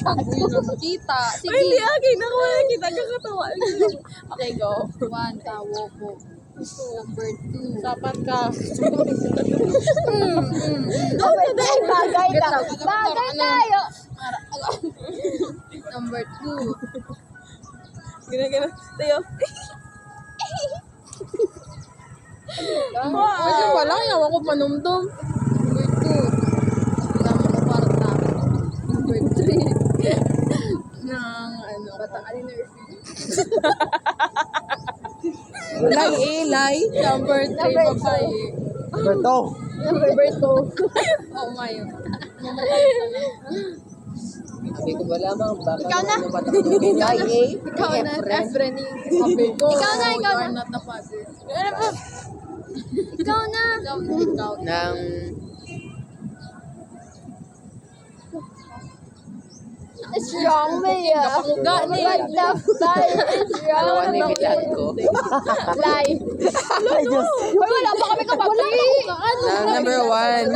Kita. Sige. Ay, hindi akin. Ako wala kita kakatawa. Okay, go. 1, tawo po. Number 2. Sapat ka. Bagay tayo. Bagay tayo. Number 2. Gina. Tayo. Kasi wala, yawa ko panumdum. Number 2. Dami ko kwarta. Number 3. Nang, batang alinurfi. Lay. Number 3, babae. Berto. Number 2. Oh my. Sabi ko ba lamang bakit Ikaw na. Lay eh. Ikaw na, Efren. Sabi ko. Ikaw na. You are not the father. Ikaw na. Ikaw. Nang Strong me ah. Kapakuga ni. What the fuck is wrong? dalawa na ibitan ko. Lie. Hoy, wala pa kami kapatid. Nang number 1,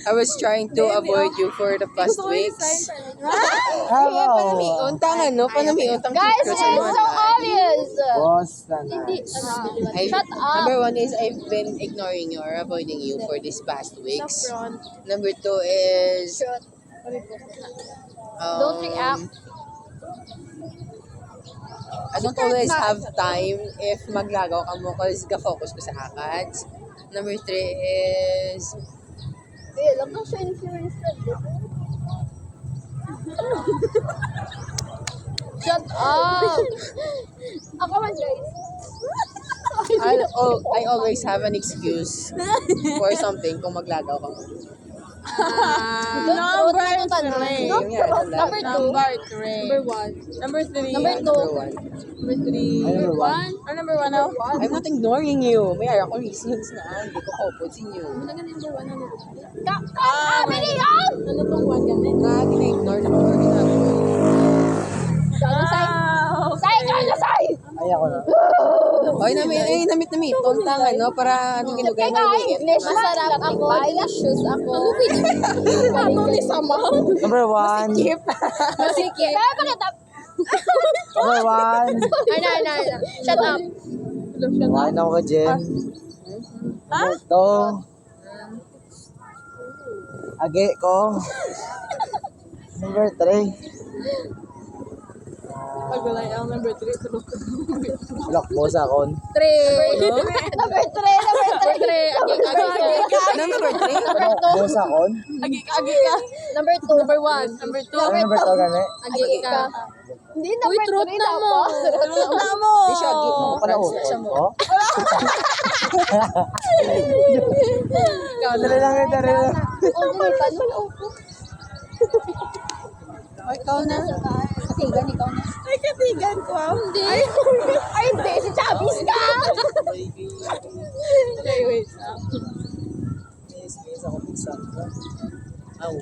I was trying to avoid you for the past weeks. Panamion. Tangan no? Panamion. Guys, it's so obvious. Boss na na. Shut up. Number 1 is I've been ignoring you or avoiding you for these past weeks. Number 2 is Don't react. I don't always have time if maglagaw ka mo kasi ga-focus ko sa ACADS. Number 3 is Lang ka siya influencer. Shut up. Ako man, guys. I always have an excuse for something kung maglagaw ka mo. Number 3. Yung yan, Number 2. Number 3. Number 1. Number 3. Number 2. Number 1. Number 3. Number 1. Number 1 now? I'm not ignoring you. May ako reasons na hindi ko kopotsin you. Bili yan! Ano tong 1 ganun? Gina-ignore na ko. Say, join na say! Ay, ako na. Oy, namit. Tontang para anong ginugay Kaya na nga, yung English masarap ako. Delicious ako. Ano ni Sama? Number 1. Sige. Kaya pakita. Number 1. Ano. Shut up. Kumain ako ka, Jen. Number 2. Agi ko. Number 3. Pagulay ang number 3. Tulog ko. Lock mo sa akon. 3. Number 3. Number 3? Lock mo sa akon. Agi ka. Number 2. Number 1. Number 2. Ano number 2 gani? Agi ka. Hindi number 3 na po. Na mo. Di siya, git mo. Pala Pala utot siya mo. ko. Dali lang. Oh, dinipan mo. Ikaw na. Katigan, ikaw na. Ay, katigan ko. Hindi. Ay, hindi. Si Chabis ka. Okay, wait. Yes, ako pizza. Aw.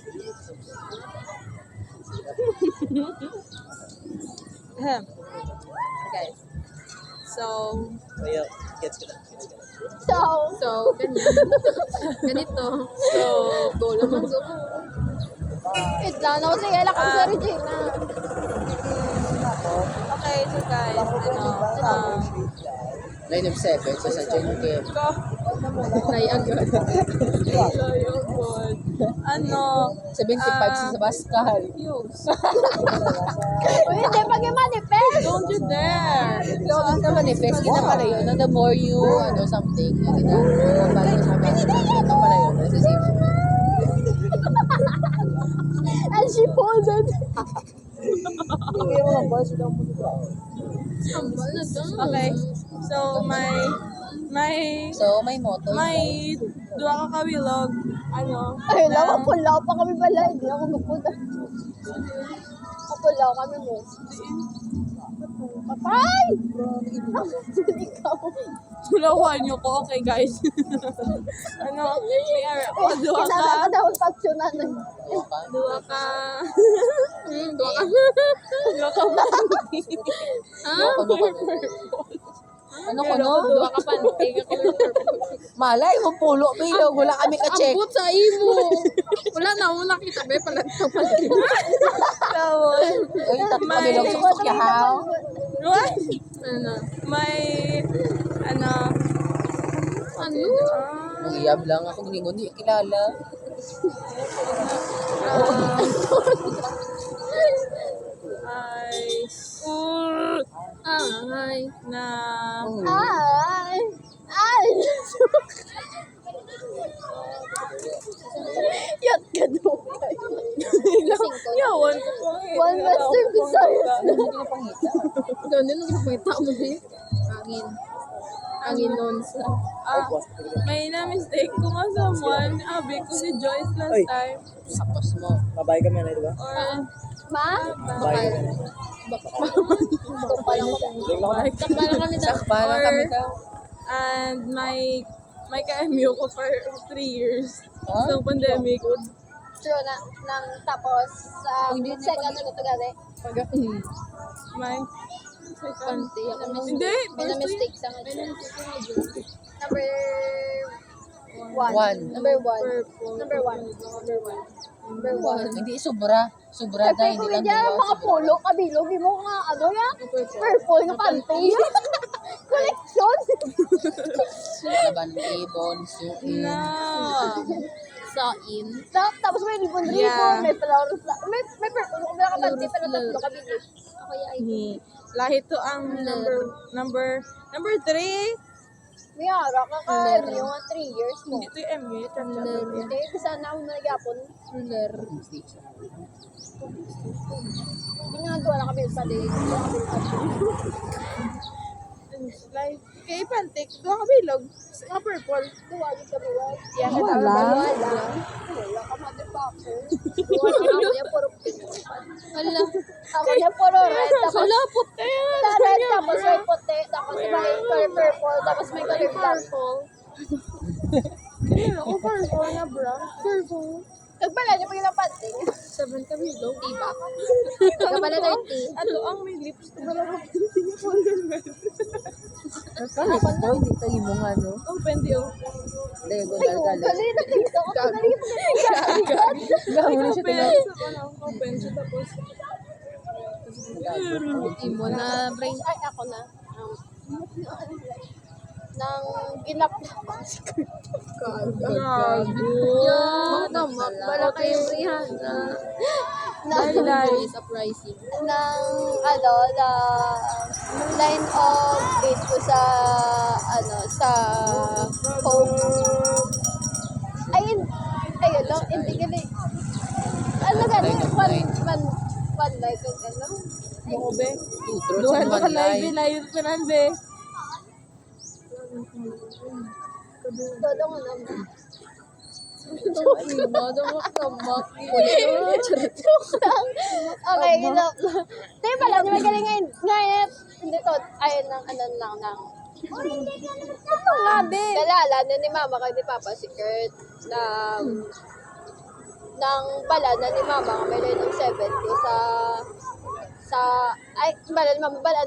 Okay. So, Ayo, gets ko na. So, Ganito. so, Go naman. wait lang. Nakusingala ka sa Regina. okay, so guys, Line of 7. So, sa Jen Kim. go. Try agad. So, yung good. 75 sa Pascal. Hindi, pag yung manifest. Don't you dare. So, ang manifest, kita pala yun. The more you, something. Kita pala yun. Kasi And she pulled it. Sambal na to. Okay. So, So, may motto. may duwa ka kawilog. Ay, pulaw pa kami pala. Hindi ako magpunta. Pulaw kami mo. Patay! Ikaw. Tulawan niyo ko. Okay, guys. May duwa ka. Kinala ka daw pagsunan. Duwa ka. Doa ka. Duwa ka. Ano ko no? Doa ka pantig. Malay mo pulo bilog. Wala kami ka-check. Ambot sa imo. Wala na ako nakita. Be, pala ito pantig. yawon. Uy, tatlo kami lang susok yahaw. What? Ano? May, ano, Ano? Nangiyab lang ako, hindi kilala. ay, school Ay. na, Ay! Ay! Yat ka doon kayo. yawon ko po eh. One Western Visayas. Ikaw din, nagpapakita mo din. Angin. Angin nun sa... Ah, may na-mistake ko nga someone. Abi ko si Joyce last Oy. time. Sakos mo. Babay kami na, di ba? Or, Ma? Babay kami na. Tukpa lang ako. Takpa lang kami daw. Sakpa lang kami daw. and may ka-MU ko for 3 years. Huh? So, pandemic. True na. Nang tapos, second ano to gani? May, Panty. hindi, May na-mistake sa nga. Number one. One. Number one. purple. Number one. Number one. Number one. Hindi, sobra. Sobra Siyempre, dahil hindi kung lang hindi dalawa. mga polo, kabilog, di mo nga, ano yan? Purple na panty. Collection. Laban ng ibon, suin. No. Sa in. Tapos may ribbon-ribbon, Yeah. may flowers, may purple, kung wala ka panty, pero tatlo kabilig. Ako yung Ni, lahit to ang number 3. May ara ka ka, yung 3 years mo. Hindi to yung MU. Chap-chap. Hindi, kasi na ako nagyapon. ruler. Hindi nga gawa na kami sa day. Like, kay Pantik, doon ka bilog. Nga purple. Duwagin kami, wag. Yeah, Wala ka, motherfucker. Ako niya, puro pink. Hala. Ako niya, puro red. Tapos, Hala, puti. red, tapos may puti. Tapos may color purple. Tapos may color black. Kaya ako purple na bra. Purple. Nagbala niyo pa yung panty. 7 kami daw. Diba? Nagpala 30. Ano ang may lips? Boy, dito yung mga ano. Ang pendi oh. Lego, Ay, dalgal. dali na dito. Dali pa Gawin na siya tayo. Open siya tapos. Imo na brain. Ay, ako na. Nang ginaplak ko si Kurt. Yan. Tama. Wala kayong Rihanna. Dahil Is uprising. Nang, ano, na line of date ko sa, ano, sa home. Ayun lang, hindi gali. Ano gano'n? One night yung ano? mo be. Two truths Duhan and ka one live, lie. live pa nan be. Todo nga naman. Okay, enough. Tayo pala, di magaling ngayon. Ngayon, hindi to, ayun ng, ano lang, ng, ito nga, be. Dalala na ni mama kay ni papa si Kurt, ng bala na ni mama, may line of 7 ko ay, bala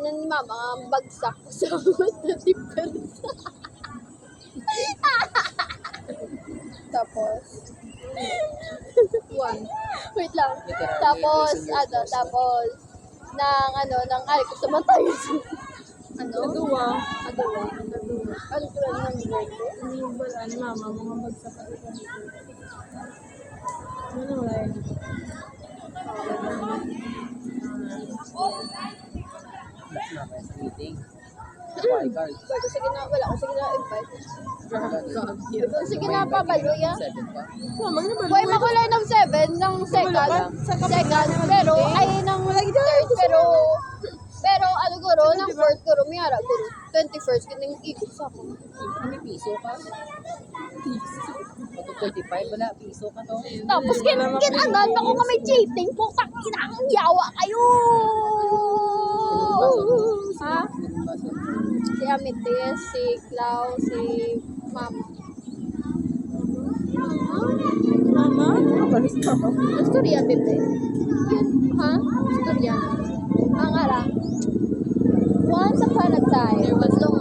na ni mama, ang bagsak ko sa difference. Tapos, wait lang. Tapos, nang ari ko samantayan. Duwa. Ano to lang ng birthday? Ano ba ni mama mga bagsak. Ano lang? Meeting. Why guard? Bago sige na, wala ko sige na invite. Gag. Sige na, pabaluya. 7 pa. Mama na ba? Boy, makulay ng 7, ng second, pero, ay, ng third, pero, ano guro, ng fourth guro, miyara guro. 21st, kining ikot sa ako. Ano, piso ka? Pag 35, wala, piso ka to. Tapos, kinanan ako nga may cheating, putang ina, ang yawa kayo! Ha? Si Amites, si Clau, si Mama. Mama? Storya, bebe. Ha? Storya. Ang ara. Once upon a time, there was no